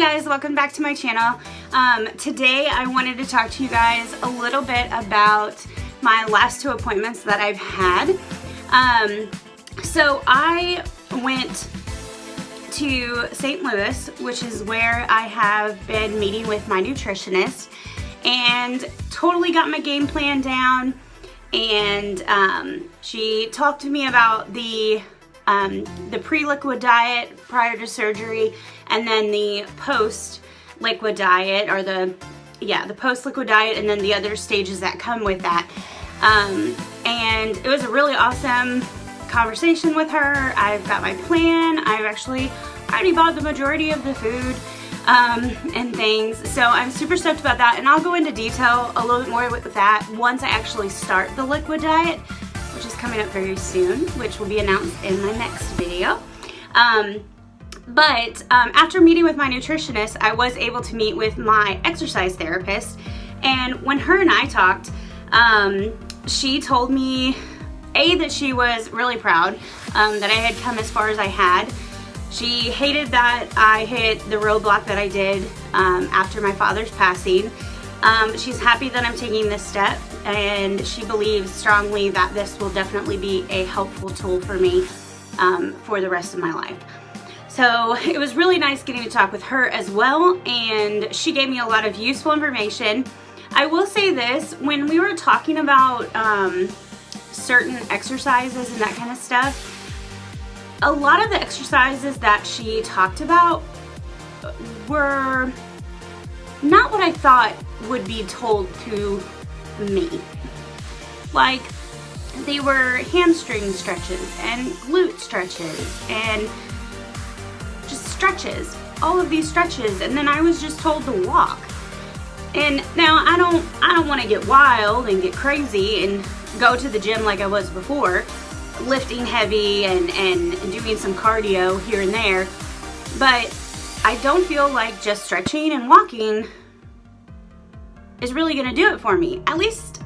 guys, welcome back to my channel. Today I wanted to talk to you guys a little bit about my last two appointments that I've had. So I went to St. Louis, which is where I have been meeting with my nutritionist, and totally got my game plan down. And she talked to me about the pre-liquid diet prior to surgery, and then the post-liquid diet, or the post-liquid diet, and then the other stages that come with that. And it was a really awesome conversation with her. I've got my plan. I've actually already bought the majority of the food and things, so I'm super stoked about that, and I'll go into detail a little bit more with that once I actually start the liquid diet, which is coming up very soon, which will be announced in my next video. But after meeting with my nutritionist, I was able to meet with my exercise therapist, and when her and I talked, she told me, that she was really proud that I had come as far as I had. She hated that I hit the roadblock that I did after my father's passing. She's happy that I'm taking this step, and she believes strongly that this will definitely be a helpful tool for me for the rest of my life. So it was really nice getting to talk with her as well, and she gave me a lot of useful information. I will say this, when we were talking about certain exercises and that kind of stuff, a lot of the exercises that she talked about were not what I thought would be told to me. Like, they were hamstring stretches and glute stretches and just stretches, all of these stretches, and then I was just told to walk. And now I don't want to get wild and get crazy and go to the gym like I was before, lifting heavy and doing some cardio here and there, but I don't feel like just stretching and walking is really going to do it for me. At least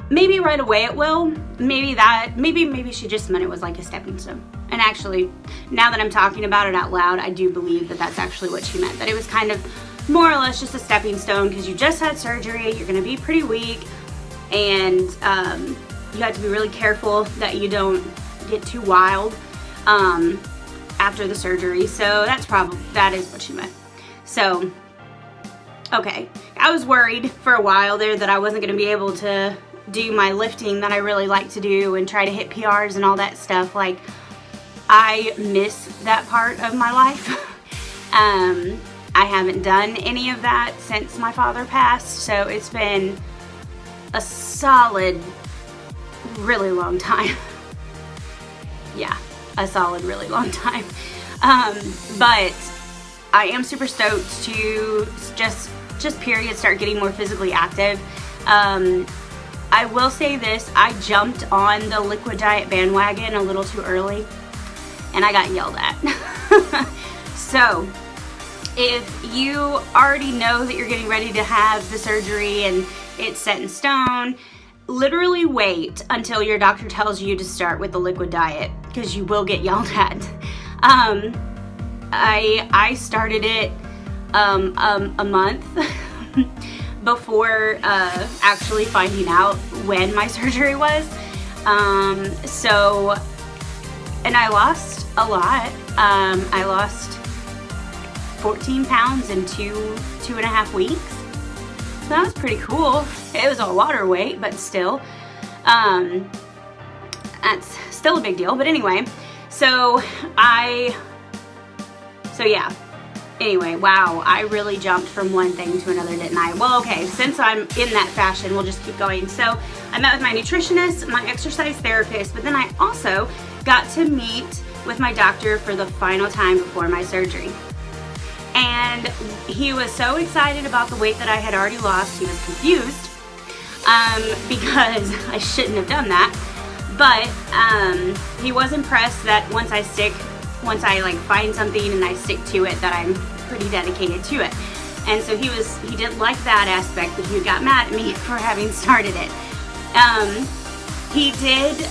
maybe right away it will. Maybe she just meant it was like a stepping stone. And actually, now that I'm talking about it out loud, I do believe that that's actually what she meant, that it was kind of more or less just a stepping stone, because you just had surgery, you're going to be pretty weak, and you have to be really careful that you don't get too wild after the surgery. So that is what she meant. So, okay. I was worried for a while there that I wasn't going to be able to do my lifting that I really like to do and try to hit PRs and all that stuff. Like, I miss that part of my life. I haven't done any of that since my father passed, so it's been a solid, really long time. Yeah, a solid, really long time. But I am super stoked to just period start getting more physically active. I will say this, I jumped on the liquid diet bandwagon a little too early, and I got yelled at. So if you already know that you're getting ready to have the surgery and it's set in stone, literally wait until your doctor tells you to start with the liquid diet, because you will get yelled at. I started it a month before actually finding out when my surgery was. And I lost a lot. I lost 14 pounds in two and a half weeks. So that was pretty cool. It was a water weight, but still, that's still a big deal. But anyway, so yeah. Anyway, wow, I really jumped from one thing to another, didn't I? Well, okay, since I'm in that fashion, we'll just keep going. So I met with my nutritionist, my exercise therapist, but then I also got to meet with my doctor for the final time before my surgery. And he was so excited about the weight that I had already lost. He was confused because I shouldn't have done that. But he was impressed that once I like find something and I stick to it, that I'm pretty dedicated to it. And so he didn't like that aspect, that he got mad at me for having started it. He did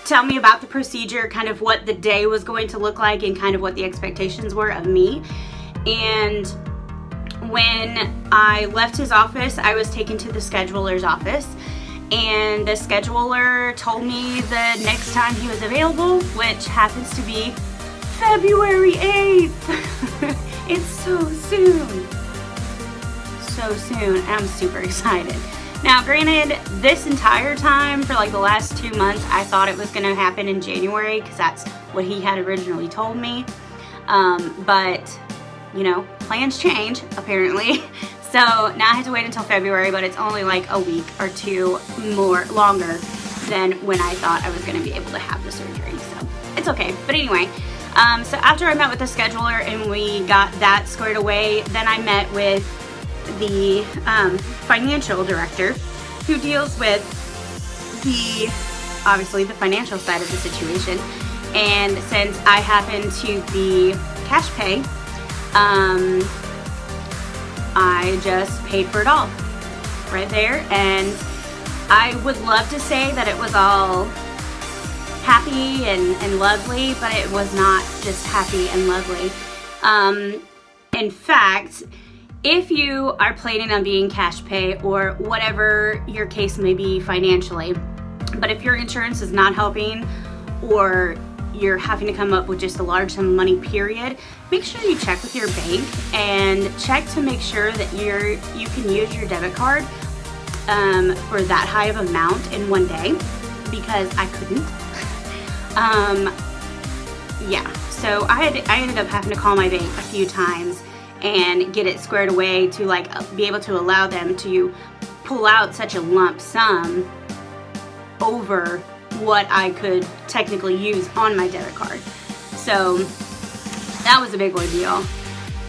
tell me about the procedure, kind of what the day was going to look like and kind of what the expectations were of me. And when I left his office, I was taken to the scheduler's office, and the scheduler told me the next time he was available, which happens to be February 8th. It's so soon. So soon. I'm super excited. Now, granted, this entire time for like the last 2 months, I thought it was going to happen in January because that's what he had originally told me. But, you know, plans change, apparently. So now I have to wait until February, but it's only like a week or two more longer than when I thought I was going to be able to have the surgery. So it's okay. But anyway, so after I met with the scheduler and we got that squared away, then I met with the financial director who deals with obviously the financial side of the situation. And since I happen to be cash pay, I just paid for it all right there. And I would love to say that it was all happy and lovely, but it was not just happy and lovely. In fact, if you are planning on being cash pay or whatever your case may be financially, but if your insurance is not helping or you're having to come up with just a large sum of money, period, make sure you check with your bank and check to make sure that you can use your debit card for that high of amount in one day, because I couldn't. Yeah, so I ended up having to call my bank a few times and get it squared away to like be able to allow them to pull out such a lump sum over what I could technically use on my debit card. So that was a big ordeal.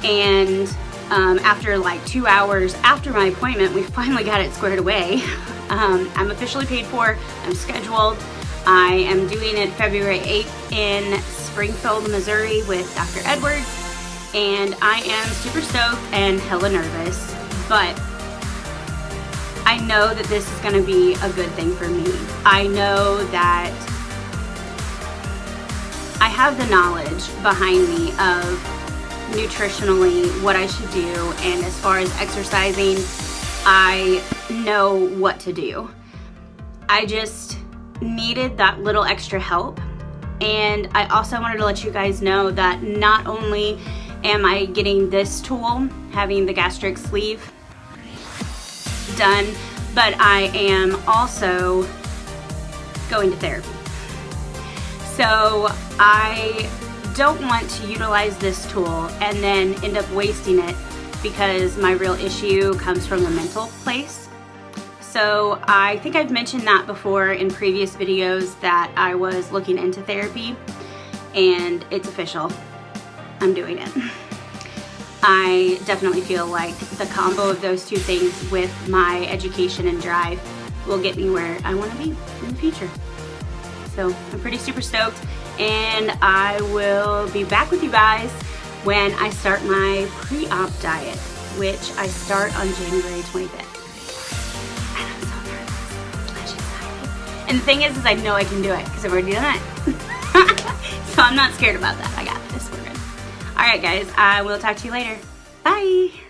And after like 2 hours after my appointment, we finally got it squared away. I'm officially paid for, I'm scheduled. I am doing it February 8th in Springfield, Missouri with Dr. Edwards. And I am super stoked and hella nervous, but I know that this is going to be a good thing for me. I know that I have the knowledge behind me of nutritionally what I should do, and as far as exercising, I know what to do. I just needed that little extra help. And I also wanted to let you guys know that not only am I getting this tool, having the gastric sleeve done, but I am also going to therapy. So I don't want to utilize this tool and then end up wasting it because my real issue comes from the mental place. So I think I've mentioned that before in previous videos that I was looking into therapy, and it's official. I'm doing it. I definitely feel like the combo of those two things with my education and drive will get me where I want to be in the future. So I'm pretty super stoked, and I will be back with you guys when I start my pre-op diet, which I start on January 25th. And I'm so nervous. I'm excited. And the thing is I know I can do it because I've already done it. So I'm not scared about that. I got this. We're good. Alright guys, I will talk to you later. Bye!